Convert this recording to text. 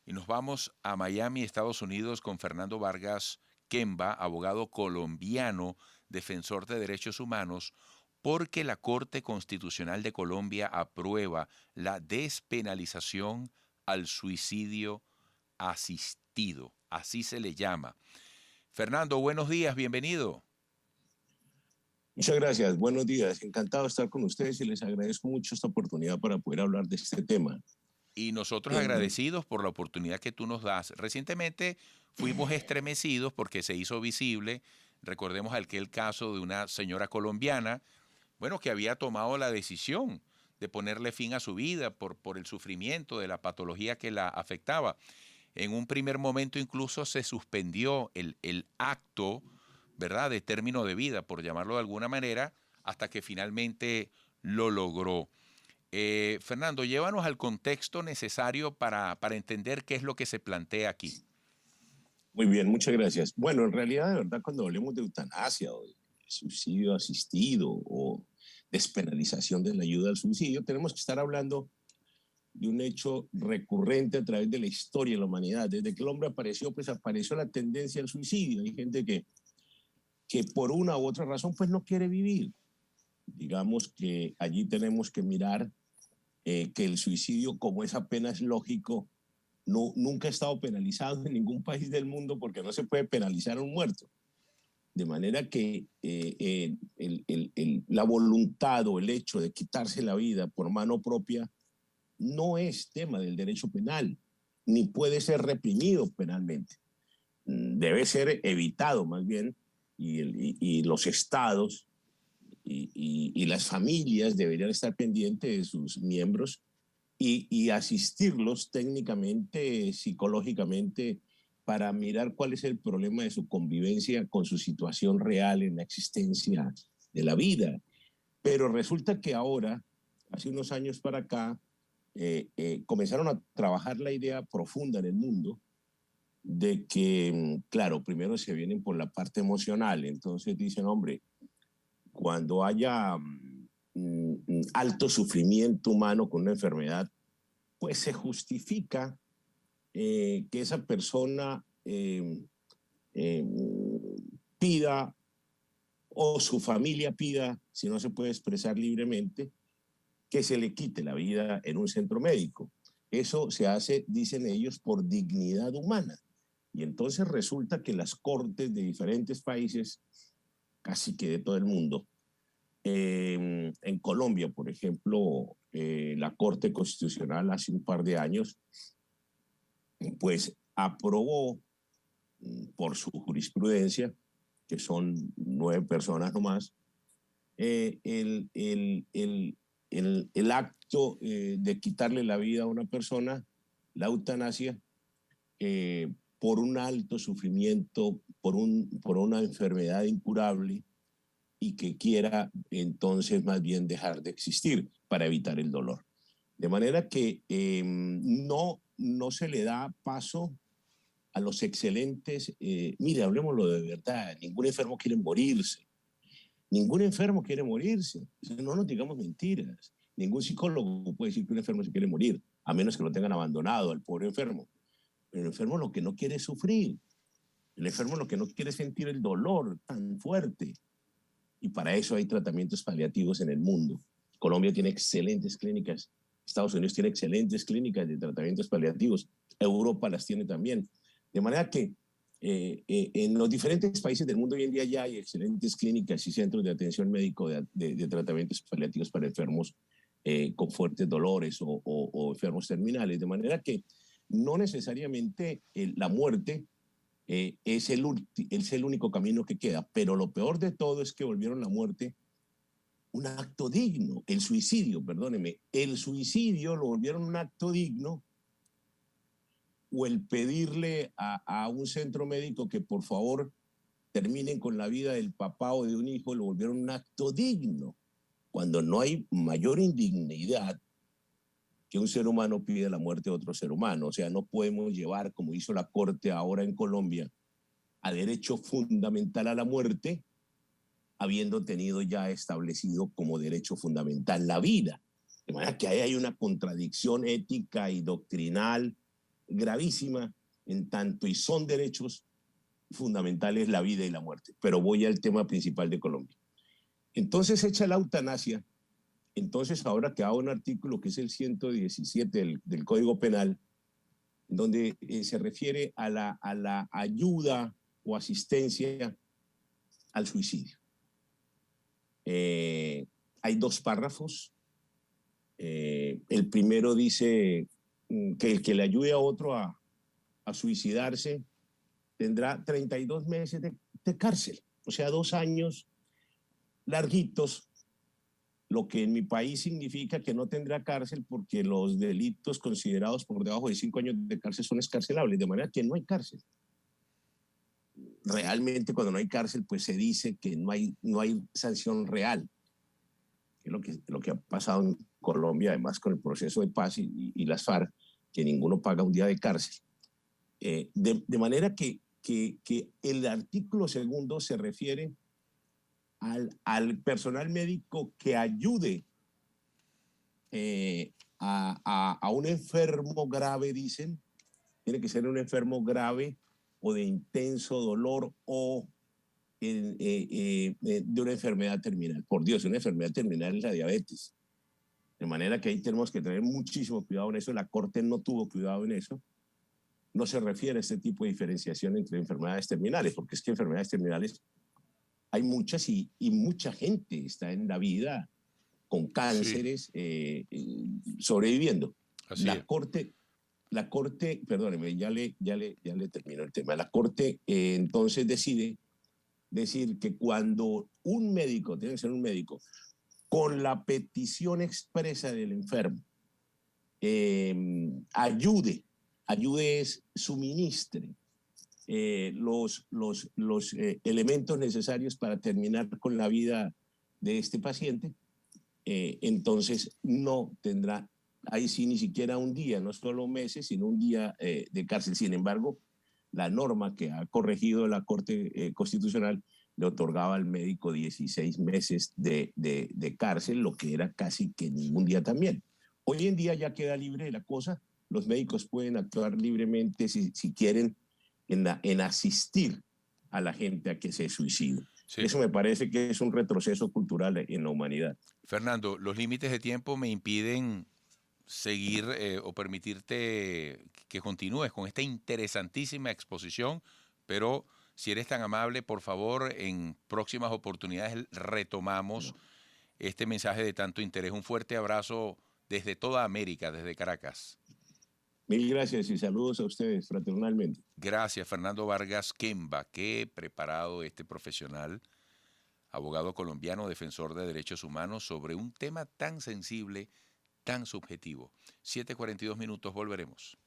Y nos vamos a Miami, Estados Unidos, con Fernando Vargas Kemba, abogado colombiano, defensor de derechos humanos, porque la Corte Constitucional de Colombia aprueba la despenalización al suicidio asistido, así se le llama. Fernando, buenos días, bienvenido. Muchas gracias, buenos días. Encantado de estar con ustedes y les agradezco mucho esta oportunidad para poder hablar de este tema. Y nosotros Eh, agradecidos por la oportunidad que tú nos das. Recientemente fuimos estremecidos porque se hizo visible, recordemos aquel caso de una señora colombiana, bueno, que había tomado la decisión de ponerle fin a su vida por el sufrimiento de la patología que la afectaba. En un primer momento incluso se suspendió el acto, ¿verdad?, de término de vida, por llamarlo de alguna manera, hasta que finalmente lo logró. Fernando, llévanos al contexto necesario para entender qué es lo que se plantea aquí. Muy bien, muchas gracias. Bueno, en realidad, de verdad, cuando hablemos de eutanasia o de suicidio asistido o despenalización de la ayuda al suicidio, tenemos que estar hablando de un hecho recurrente a través de la historia de la humanidad. Desde que el hombre apareció, pues apareció la tendencia al suicidio. Hay gente que por una u otra razón, pues no quiere vivir. Digamos que allí tenemos que mirar que el suicidio, como es apenas lógico, nunca ha estado penalizado en ningún país del mundo porque no se puede penalizar a un muerto. De manera que la voluntad o el hecho de quitarse la vida por mano propia no es tema del derecho penal, ni puede ser reprimido penalmente. Debe ser evitado más bien y los estados y las familias deberían estar pendientes de sus miembros y asistirlos técnicamente, psicológicamente, para mirar cuál es el problema de su convivencia con su situación real en la existencia de la vida. Pero resulta que ahora, hace unos años para acá, comenzaron a trabajar la idea profunda en el mundo de que, claro, primero se vienen por la parte emocional, entonces dicen, hombre, cuando haya alto sufrimiento humano con una enfermedad, pues se justifica que esa persona eh, pida o su familia pida, si no se puede expresar libremente, que se le quite la vida en un centro médico. Eso se hace, dicen ellos, por dignidad humana. Y entonces resulta que las cortes de diferentes países, casi que de todo el mundo, en Colombia, por ejemplo, la Corte Constitucional hace un par de años, pues aprobó por su jurisprudencia, que son 9 personas nomás, el acto de quitarle la vida a una persona, la eutanasia, por un alto sufrimiento, por una enfermedad incurable y que quiera entonces más bien dejar de existir para evitar el dolor. De manera que no se le da paso a los excelentes, mire, hablemoslo de verdad, ningún enfermo quiere morirse, ningún enfermo quiere morirse, no nos digamos mentiras, ningún psicólogo puede decir que un enfermo se quiere morir, a menos que lo tengan abandonado al pobre enfermo, pero el enfermo lo que no quiere es sufrir, el enfermo lo que no quiere es sentir el dolor tan fuerte, y para eso hay tratamientos paliativos en el mundo. Colombia tiene excelentes clínicas, Estados Unidos tiene excelentes clínicas de tratamientos paliativos, Europa las tiene también. De manera que en los diferentes países del mundo hoy en día ya hay excelentes clínicas y centros de atención médico de tratamientos paliativos para enfermos con fuertes dolores o enfermos terminales. De manera que no necesariamente la muerte es el único camino que queda. Pero lo peor de todo es que volvieron la muerte un acto digno, el suicidio, perdóneme, el suicidio lo volvieron un acto digno, o el pedirle a un centro médico que por favor terminen con la vida del papá o de un hijo, lo volvieron un acto digno, cuando no hay mayor indignidad que un ser humano pide la muerte de otro ser humano. O sea, no podemos llevar, como hizo la Corte ahora en Colombia, a derecho fundamental a la muerte, habiendo tenido ya establecido como derecho fundamental la vida. De manera que ahí hay una contradicción ética y doctrinal gravísima en tanto y son derechos fundamentales la vida y la muerte. Pero voy al tema principal de Colombia. Entonces echa la eutanasia. Entonces ahora que hago un artículo que es el 117 del Código Penal, donde se refiere a la ayuda o asistencia al suicidio. Hay 2 párrafos. El primero dice que el que le ayude a otro a suicidarse tendrá 32 meses de cárcel, o sea, 2 años larguitos, lo que en mi país significa que no tendrá cárcel porque los delitos considerados por debajo de 5 años de cárcel son excarcelables, de manera que no hay cárcel. Realmente cuando no hay cárcel, pues se dice que no hay sanción real, que es lo que ha pasado en Colombia, además con el proceso de paz y las FARC, que ninguno paga un día de cárcel. De manera que el artículo 2 se refiere al personal médico que ayude a un enfermo grave, dicen. Tiene que ser un enfermo grave o de intenso dolor o de una enfermedad terminal. Por Dios, una enfermedad terminal es la diabetes. De manera que ahí tenemos que tener muchísimo cuidado en eso. La Corte no tuvo cuidado en eso. No se refiere a este tipo de diferenciación entre enfermedades terminales, porque es que enfermedades terminales hay muchas y mucha gente está en la vida con cánceres sobreviviendo. Así La es. Corte, perdóneme, ya le termino el tema. La Corte entonces decide decir que cuando un médico, tiene que ser un médico, con la petición expresa del enfermo, ayude es suministre los elementos necesarios para terminar con la vida de este paciente, entonces no tendrá, ahí sí ni siquiera un día, no solo meses, sino un día de cárcel. Sin embargo, la norma que ha corregido la Corte Constitucional le otorgaba al médico 16 meses de cárcel, lo que era casi que ningún día también. Hoy en día ya queda libre la cosa, los médicos pueden actuar libremente si quieren en asistir a la gente a que se suicide. Sí. Eso me parece que es un retroceso cultural en la humanidad. Fernando, los límites de tiempo me impiden seguir o permitirte que continúes con esta interesantísima exposición, pero si eres tan amable, por favor, en próximas oportunidades retomamos este mensaje de tanto interés. Un fuerte abrazo desde toda América, desde Caracas. Mil gracias y saludos a ustedes fraternalmente. Gracias, Fernando Vargas Kemba. Qué preparado este profesional, abogado colombiano, defensor de derechos humanos, sobre un tema tan sensible, tan subjetivo. 7:42 minutos, volveremos.